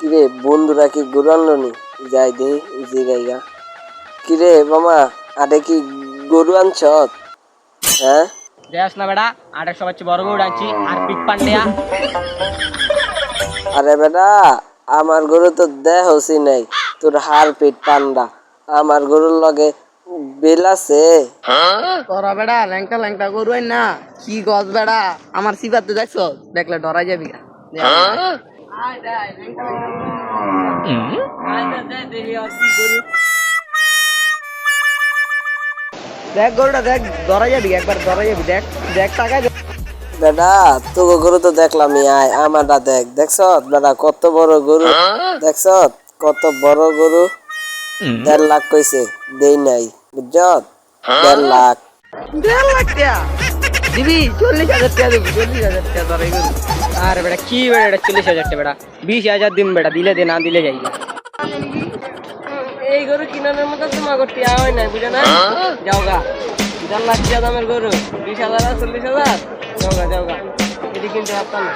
কিরে বন্ধুরা কি গরু আনলো নি? যাই দে জিগাইগা। কিরে মামা আরে কি গরু আনছ? হ্যাঁ দেখ না বেটা, আরেক সবার চেয়ে বড় গরু আনছি আর পিক পান্ডিয়া। আরে বেটা আমার গরু তো দেহসি নাই, তোর হার পেট পান্ডা। আমার গরুর লগে বেল আছে। তোরা বেড়া ল্যাংটা ল্যাংটা গরু না কি গছ বেড়া আমার সিবাতে দেখছো, দেখলে ডরাই যাবি গা। দেখ গরুটা দেখ, ডরাই যাবি একবার, ডরাই যাবি। দেখ দেখ টাকায় বেটা তোকে গরু তো দেখলাম, আয় আমারটা দেখ। দেখছ বেটা কত বড় গরু, দেখছ কত বড় গরু। 1.5 লাখ কইছে, দেই নাই বুঝছ। 1.5 লাখ। 1.5 লাখ টাকা দিবি? 40,000 টাকা দিবি, 40,000 টাকা ডরাই গরু। আরে বেটা কি বেটা, এটা 40,000 টাকা বেটা, 20,000 দিন বেটা, দিলে দে না দিলে যাই। এই গরু কিনানোর মতো তোমার করতে হয় না, বুঝে না? যাও গা, 1.5 লাখ টাকা দামের গরু, 20,000 আর 40,000, যাও গা যাও গা, এটি কিনতে পারতাম না।